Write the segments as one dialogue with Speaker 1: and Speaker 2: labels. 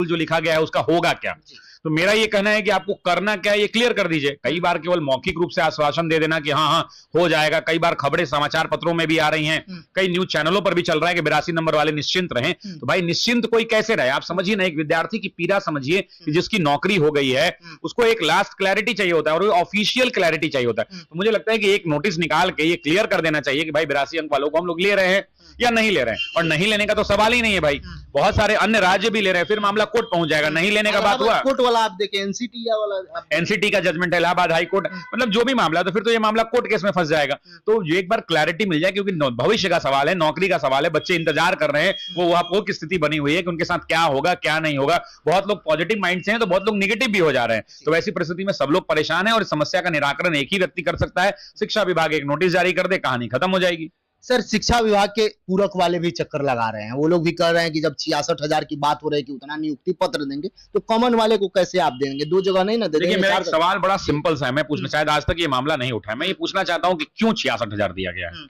Speaker 1: जो लिखा गया है उसका होगा क्या। तो मेरा ये कहना है कि आपको करना क्या है ये क्लियर कर दीजिए। कई बार केवल मौखिक रूप से आश्वासन दे देना कि हाँ हाँ हो जाएगा, कई बार खबरें समाचार पत्रों में भी आ रही हैं, कई न्यूज चैनलों पर भी चल रहा है कि 82 नंबर वाले निश्चिंत रहें। तो भाई निश्चिंत कोई कैसे रहे? आप समझिए ना, एक विद्यार्थी की पीड़ा समझिए कि जिसकी नौकरी हो गई है उसको एक लास्ट क्लैरिटी चाहिए होता है और ऑफिशियल क्लैरिटी चाहिए होता है। तो मुझे लगता है कि एक नोटिस निकाल के ये क्लियर कर देना चाहिए कि भाई 82 अंक वालों को हम लोग ले रहे हैं या नहीं ले रहे हैं। और नहीं लेने का तो सवाल ही नहीं है भाई, बहुत सारे अन्य राज्य भी ले रहे हैं, फिर मामला कोर्ट पहुंच जाएगा। नहीं लेने का बात हुआ,
Speaker 2: कोर्ट वाला आप देखें, एनसीटी वाला,
Speaker 1: एनसीटी का जजमेंट है, इलाहाबाद हाई कोर्ट, मतलब जो भी मामला है, तो फिर तो ये मामला कोर्ट केस में फंस जाएगा। तो ये एक बार क्लैरिटी मिल जाए, क्योंकि भविष्य का सवाल है, नौकरी का सवाल है, बच्चे इंतजार कर रहे हैं, वो की स्थिति बनी हुई है कि उनके साथ क्या होगा क्या नहीं होगा। बहुत लोग पॉजिटिव माइंड से हैं तो बहुत लोग निगेटिव भी हो जा रहे हैं। तो वैसी परिस्थिति में सब लोग परेशान है और इस समस्या का निराकरण एक ही व्यक्ति कर सकता है। शिक्षा विभाग एक नोटिस जारी कर दे, कहानी खत्म हो जाएगी।
Speaker 2: सर शिक्षा विभाग के पूरक वाले भी चक्कर लगा रहे हैं, वो लोग भी कह रहे हैं कि जब 66,000 की बात हो रही है कि उतना नियुक्ति पत्र देंगे तो कॉमन वाले को कैसे आप देंगे? दो जगह नहीं ना दे देंगे।
Speaker 1: मेरा एक सवाल बड़ा सिंपल सा है, मैं पूछना शायद आज तक ये मामला नहीं उठा है, मैं ये पूछना चाहता हूं कि क्यों 66,000 दिया गया है?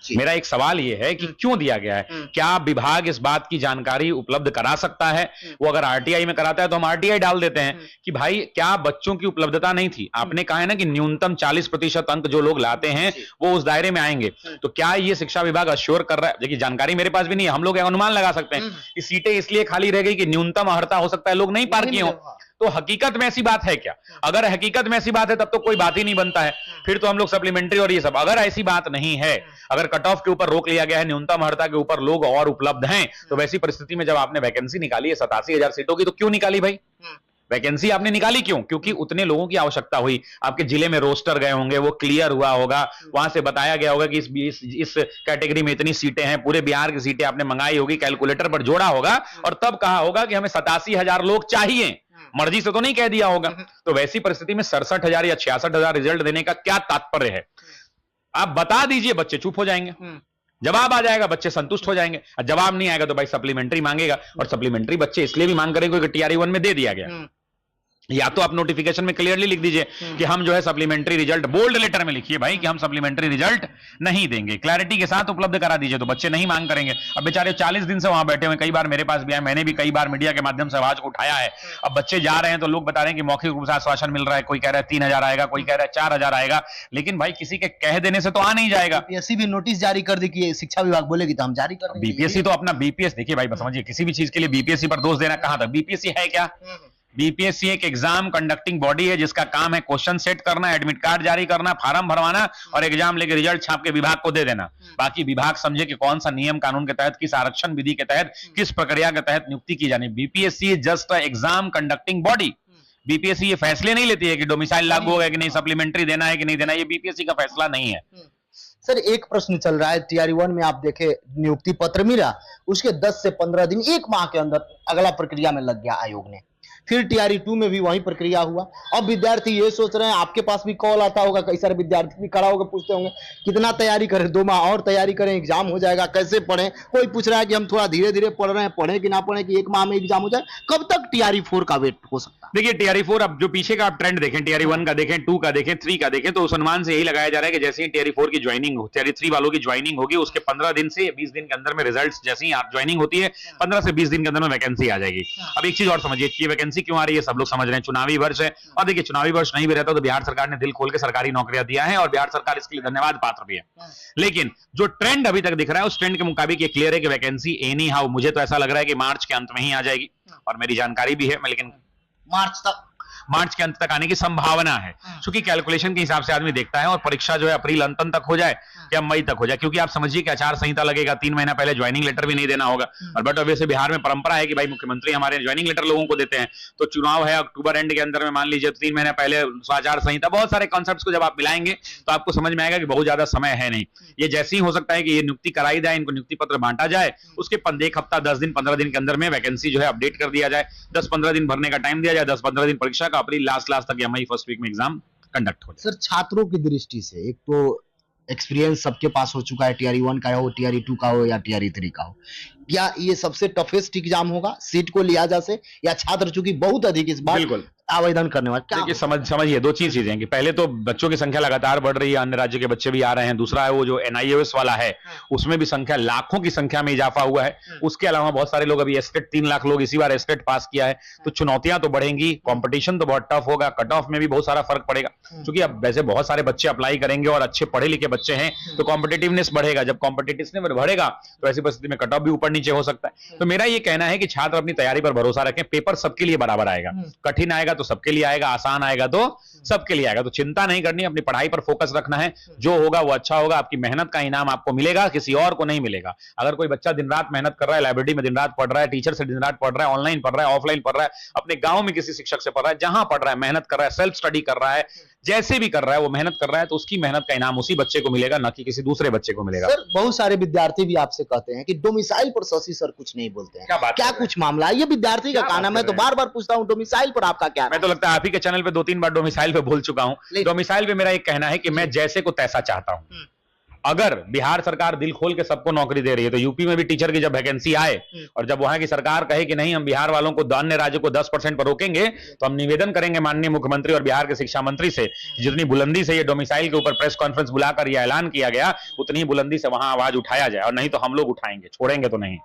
Speaker 1: मेरा एक सवाल ये है कि क्यों दिया गया है? क्या विभाग इस बात की जानकारी उपलब्ध करा सकता है? वो अगर आरटीआई में कराता है तो हम आरटीआई डाल देते हैं कि भाई क्या बच्चों की उपलब्धता नहीं थी? आपने कहा है ना कि न्यूनतम 40% अंक जो लोग लाते हैं वो उस दायरे में आएंगे। तो क्या ये शिक्षा विभाग अश्योर कर रहा है? देखिए जानकारी मेरे पास भी नहीं है, हम लोग अनुमान लगा सकते हैं कि सीटें इसलिए खाली रह गई कि न्यूनतम अर्हता हो सकता है लोग नहीं पार किए हो। तो हकीकत में ऐसी बात है क्या? अगर हकीकत में ऐसी बात है तब तो कोई बात ही नहीं बनता है, फिर तो हम लोग सप्लीमेंट्री और ये सब। अगर ऐसी बात नहीं है, अगर कट ऑफ के ऊपर रोक लिया गया है, न्यूनतम अर्हता के ऊपर लोग और उपलब्ध हैं, तो वैसी परिस्थिति में जब आपने वैकेंसी निकाली है 87,000 सीटों की, तो क्यों निकाली भाई? वैकेंसी आपने निकाली क्यों? क्योंकि उतने लोगों की आवश्यकता हुई। आपके जिले में रोस्टर गए होंगे, वो क्लियर हुआ होगा, वहां से बताया गया होगा कि इस कैटेगरी में इतनी सीटें हैं, पूरे बिहार की सीटें आपने मंगाई होगी, कैलकुलेटर पर जोड़ा होगा और तब कहा होगा कि हमें 87,000 लोग चाहिए, मर्जी से तो नहीं कह दिया होगा। तो वैसी परिस्थिति में 67,000 या 66,000 रिजल्ट देने का क्या तात्पर्य है? आप बता दीजिए, बच्चे चुप हो जाएंगे, जवाब आ जाएगा, बच्चे संतुष्ट हो जाएंगे। और जवाब नहीं आएगा तो भाई सप्लीमेंट्री मांगेगा, और सप्लीमेंट्री बच्चे इसलिए भी मांग करेंगे कि TRE 1 में दे दिया गया। या तो आप नोटिफिकेशन में क्लियरली लिख दीजिए कि हम जो है सप्लीमेंट्री रिजल्ट, बोल्ड लेटर में लिखिए भाई कि हम सप्लीमेंट्री रिजल्ट नहीं देंगे, क्लैरिटी के साथ उपलब्ध करा दीजिए, तो बच्चे नहीं मांग करेंगे। अब बेचारे 40 दिन से वहां बैठे हुए, कई बार मेरे पास भी आए, मैंने भी कई बार मीडिया के माध्यम से आवाज को उठाया है। अब बच्चे जा रहे हैं तो लोग बता रहे हैं कि मौखिक रूप से आश्वासन मिल रहा है, कोई कह रहा है 3,000 आएगा, कोई कह रहा है 4,000 आएगा, लेकिन भाई किसी के कह देने से तो आ नहीं जाएगा।
Speaker 2: बीपीएससी भी नोटिस जारी कर दी कि शिक्षा विभाग बोलेगी तो हम जारी कर देंगे।
Speaker 1: बीपीएससी तो अपना बीपीएस, देखिए भाई समझिए, किसी भी चीज के लिए बीपीएससी पर दोष देना कहां तक? बीपीएससी है क्या? बीपीएससी एक एग्जाम कंडक्टिंग बॉडी है जिसका काम है क्वेश्चन सेट करना, एडमिट कार्ड जारी करना, फार्म भरवाना और एग्जाम लेके रिजल्ट छाप के विभाग को दे देना। बाकी विभाग समझे कि कौन सा नियम कानून के तहत, किस आरक्षण विधि के तहत, किस प्रक्रिया के तहत नियुक्ति की जानी। BPSC is just a exam conducting body. BPSC ये फैसले नहीं लेती है कि डोमिसाइल लागू होगा कि नहीं, सप्लीमेंट्री देना है कि नहीं देना, ये बीपीएससी का फैसला नहीं है।
Speaker 2: सर एक प्रश्न चल रहा है, TRE 1 में आप देखे नियुक्ति पत्र मिला, उसके 10 से 15 दिन, 1 माह के अंदर अगला प्रक्रिया में लग गया आयोग ने। फिर TRE 2 में भी वही प्रक्रिया हुआ। अब विद्यार्थी ये सोच रहे हैं, आपके पास भी कॉल आता होगा, कई सारे विद्यार्थी भी खड़ा होकर पूछते होंगे कितना तैयारी करें, 2 माह और तैयारी करें, एग्जाम हो जाएगा, कैसे पढ़ें? कोई पूछ रहा है कि हम थोड़ा धीरे धीरे पढ़ रहे हैं, पढ़ें कि ना पढ़ें कि 1 माह में एग्जाम हो जाए। कब तक TRE 4 का वेट हो सकता है?
Speaker 1: देखिए TRE 4, अब जो पीछे का आप ट्रेंड देखें, TRE 1 का देखें, 2 का देखें, 3 का देखें, तो उस अनुमान से यही लगाया जा रहा है कि जैसे ही TRE 4 की ज्वाइनिंग हो, TRE 3 वालों की ज्वाइनिंग होगी, उसके 15 दिन से 20 दिन के अंदर में रिजल्ट, जैसे ही आप ज्वाइनिंग होती है 15 से 20 दिन के अंदर में वैकेंसी आ जाएगी। अब एक चीज और समझिए, ये वैकेंसी क्यों आ रही है सब लोग समझ रहे हैं, चुनावी वर्ष है। और देखिए चुनावी वर्ष नहीं भी रहता तो बिहार सरकार ने दिल खोल के सरकारी नौकरियां दिया है और बिहार सरकार इसके लिए धन्यवाद पात्र भी है। लेकिन जो ट्रेंड अभी तक दिख रहा है उस ट्रेंड के मुताबिक ये क्लियर है कि वैकेंसी एनी हाउ, मुझे तो ऐसा लग रहा है कि मार्च के अंत में ही आ जाएगी, और मेरी जानकारी भी है, लेकिन मार्च के अंत तक आने की संभावना है, क्योंकि कैलकुलेशन के हिसाब से आदमी देखता है, और परीक्षा जो है अप्रैल अंत तक हो जाए या मई तक हो जाए, क्योंकि आप समझिए कि आचार संहिता लगेगा, 3 महीना पहले ज्वाइनिंग लेटर भी नहीं देना होगा। और बट वैसे बिहार में परंपरा है कि भाई मुख्यमंत्री हमारे ज्वाइनिंग लेटर लोगों को देते हैं, तो चुनाव है अक्टूबर एंड के अंदर में, मान लीजिए 3 महीना पहले आचार संहिता, बहुत सारे कॉन्सेप्ट्स को जब आप मिलाएंगे तो आपको समझ में आएगा कि बहुत ज्यादा समय है नहीं। ये जैसे ही हो सकता है कि ये नियुक्ति कराई जाए, इनको नियुक्ति पत्र बांटा जाए, उसके 1 हफ्ता 10 दिन 15 दिन के अंदर में वैकेंसी जो है अपडेट कर दिया जाए, 10-15 दिन भरने का टाइम दिया जाए, 10-15 दिन परीक्षा का, अप्रैल लास्ट तक या मई फर्स्ट वीक में एग्जाम कंडक्ट हो।
Speaker 2: सर छात्रों की दृष्टि से एक तो एक्सपीरियंस सबके पास हो चुका है, TRE 1 का हो, TRE 2 का हो या TRE 3 का हो, क्या ये सबसे टफेस्ट एग्जाम होगा सीट को लिया जा से, या छात्र चूंकि बहुत अधिक इस बार आवेदन करने वाले क्या
Speaker 1: देखिए समझिए दो चीजें कि पहले तो बच्चों की संख्या लगातार बढ़ रही है, अन्य राज्य के बच्चे भी आ रहे हैं। दूसरा है वो जो एनआईओएस वाला है, उसमें भी संख्या लाखों की संख्या में इजाफा हुआ है। उसके अलावा बहुत सारे लोग अभी एस्टेट 3 लाख लोग इसी बार एस्टेट पास किया है। तो चुनौतियां तो बढ़ेंगी, कंपटीशन तो बहुत टफ होगा, कट ऑफ में भी बहुत सारा फर्क पड़ेगा, क्योंकि अब वैसे बहुत सारे बच्चे अप्लाई करेंगे और अच्छे पढ़े लिखे बच्चे हैं, तो कॉम्पिटिटिवनेस बढ़ेगा। जब कॉम्पिटिटिवनेस बढ़ेगा तो ऐसी परिस्थिति में कट ऑफ भी ऊपर नीचे हो सकता है। तो मेरा ये कहना है कि छात्र अपनी तैयारी पर भरोसा रखें, पेपर सबके लिए बराबर आएगा। कठिन आएगा तो सबके लिए आएगा, आसान आएगा तो सबके लिए आएगा। तो चिंता नहीं करनी, अपनी पढ़ाई पर फोकस रखना है। जो होगा वो अच्छा होगा, आपकी मेहनत का इनाम आपको मिलेगा, किसी और को नहीं मिलेगा। अगर कोई बच्चा दिन रात मेहनत कर रहा है, लाइब्रेरी में दिन रात पढ़ रहा है, टीचर से दिन रात पढ़ रहा है, ऑनलाइन पढ़ रहा है, ऑफलाइन पढ़ रहा है, अपने गांव में किसी शिक्षक से पढ़ रहा है, जहां पढ़ रहा है मेहनत कर रहा है, सेल्फ स्टडी कर रहा है, जैसे भी कर रहा है वो मेहनत कर रहा है, तो उसकी मेहनत का इनाम उसी बच्चे को मिलेगा, ना कि किसी दूसरे बच्चे को मिलेगा।
Speaker 2: सर बहुत सारे विद्यार्थी भी आपसे कहते हैं कि डोमिसाइल पर शशि सर कुछ नहीं बोलते हैं, क्या कुछ मामला है? ये विद्यार्थी का कहना, मैं तो बार बार पूछता हूँ डोमिसाइल पर आपका क्या?
Speaker 1: मैं तो लगता है आप ही के चैनल पे 2-3 बार डोमिसाइल पे बोल चुका हूं। डोमिसाइल पे मेरा एक कहना है कि मैं जैसे को तैसा चाहता हूं। अगर बिहार सरकार दिल खोल के सबको नौकरी दे रही है, तो यूपी में भी टीचर की जब वैकेंसी आए और जब वहां की सरकार कहे कि नहीं हम बिहार वालों को अन्य राज्यों को 10% पर रोकेंगे, तो हम निवेदन करेंगे माननीय मुख्यमंत्री और बिहार के शिक्षा मंत्री से, जितनी बुलंदी से ये डोमिसाइल के ऊपर प्रेस कॉन्फ्रेंस बुलाकर यह ऐलान किया गया, उतनी ही बुलंदी से वहां आवाज उठाया जाए। और नहीं तो हम लोग उठाएंगे, छोड़ेंगे तो नहीं।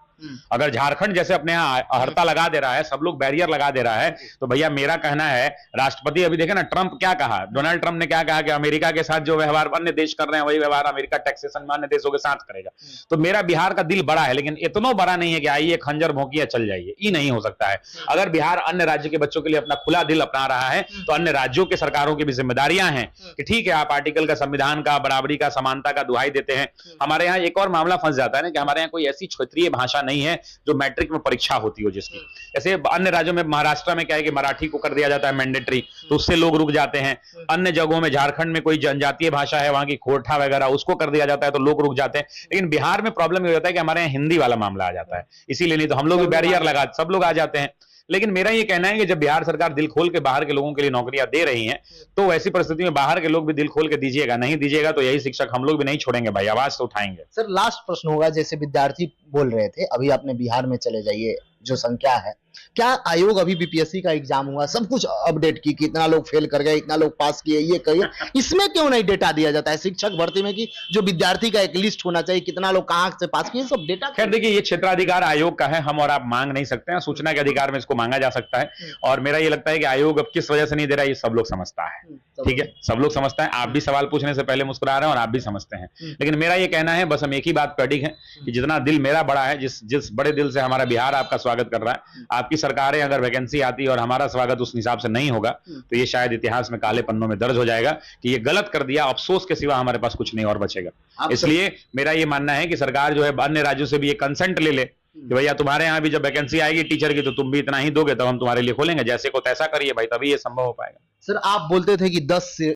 Speaker 1: अगर झारखंड जैसे अपने यहाँ हड़ता लगा दे रहा है, सब लोग बैरियर लगा दे रहा है, तो भैया मेरा कहना है, राष्ट्रपति अभी देखे ना ट्रंप क्या कहा, डोनाल्ड ट्रंप ने क्या कहा कि अमेरिका के साथ जो व्यवहार अन्य देश कर रहे हैं वही व्यवहार अमेरिका टैक्सेशन में अन्य देशों के साथ करेगा। तो मेरा बिहार का दिल बड़ा है, लेकिन इतना बड़ा नहीं है कि आइए खंजर भोंकिए चल जाइए, ये नहीं हो सकता है। अगर बिहार अन्य राज्य के बच्चों के लिए अपना खुला दिल अपना रहा है, तो अन्य राज्यों के सरकारों की भी जिम्मेदारियां हैं कि ठीक है आप आर्टिकल का, संविधान का, बराबरी का, समानता का दुहाई देते हैं। हमारे यहाँ एक और मामला फंस जाता है ना कि हमारे यहाँ कोई ऐसी क्षेत्रीय भाषा नहीं है जो मैट्रिक में परीक्षा होती हो जिसकी। जैसे अन्य राज्यों में, महाराष्ट्र में क्या है कि मराठी को कर दिया जाता है मैंडेटरी, तो उससे लोग रुक जाते हैं। अन्य जगहों में, झारखंड में कोई जनजातीय भाषा है, वहां की खोरठा वगैरह, उसको कर दिया जाता है तो लोग रुक जाते हैं। लेकिन बिहार में प्रॉब्लम ये होता है कि हमारे यहाँ हिंदी वाला मामला आ जाता है, इसीलिए नहीं तो हम लोग भी बैरियर लगा, सब लोग आ जाते हैं। लेकिन मेरा ये कहना है कि जब बिहार सरकार दिल खोल के बाहर के लोगों के लिए नौकरियां दे रही हैं, तो ऐसी परिस्थिति में बाहर के लोग भी दिल खोल के दीजिएगा, नहीं दीजिएगा तो यही शिक्षक हम लोग भी नहीं छोड़ेंगे भाई, आवाज तो उठाएंगे।
Speaker 2: सर लास्ट प्रश्न होगा, जैसे विद्यार्थी बोल रहे थे अभी अपने बिहार में चले जाइए, जो संख्या है, क्या आयोग अभी बीपीएससी का एग्जाम हुआ, सब कुछ अपडेट की, कितना लोग फेल कर गए, इतना लोग पास किए, ये करिए, इसमें क्यों नहीं डेटा दिया जाता है शिक्षक भर्ती में कि जो विद्यार्थी का एक लिस्ट होना चाहिए, कितना लोग कहां से पास किए, सब डेटा?
Speaker 1: खैर देखिए ये क्षेत्राधिकार आयोग का है, हम और आप मांग नहीं सकते हैं, सूचना के अधिकार में इसको मांगा जा सकता है। और मेरा ये लगता है कि आयोग अब किस वजह से नहीं दे रहा है, ये सब लोग समझता है, ठीक है, सब लोग समझता है। आप भी सवाल पूछने से पहले मुस्कुरा रहे हैं और आप भी समझते हैं। लेकिन मेरा ये कहना है, बस हम एक ही बात पर अडिग है कि जितना दिल मेरा बड़ा है, जिस बड़े दिल से हमारा बिहार आपका स्वागत कर रहा है, आपकी सरकारें अगर वैकेंसी आती और हमारा स्वागत उस हिसाब से नहीं होगा, तो ये शायद इतिहास में काले पन्नों में दर्ज हो जाएगा कि ये गलत कर दिया, अफसोस के सिवा हमारे पास कुछ नहीं और बचेगा। इसलिए मेरा ये मानना है कि सरकार जो है अन्य राज्यों से भी ये कंसेंट ले ले कि भैया तुम्हारे यहाँ भी जब वैकेंसी आएगी टीचर की, तो तुम भी इतना ही दोगे, तब हम तुम्हारे लिए खोलेंगे, जैसे को तैसा करिए भाई, तभी ये संभव हो पाएगा।
Speaker 2: सर आप बोलते थे कि 10 से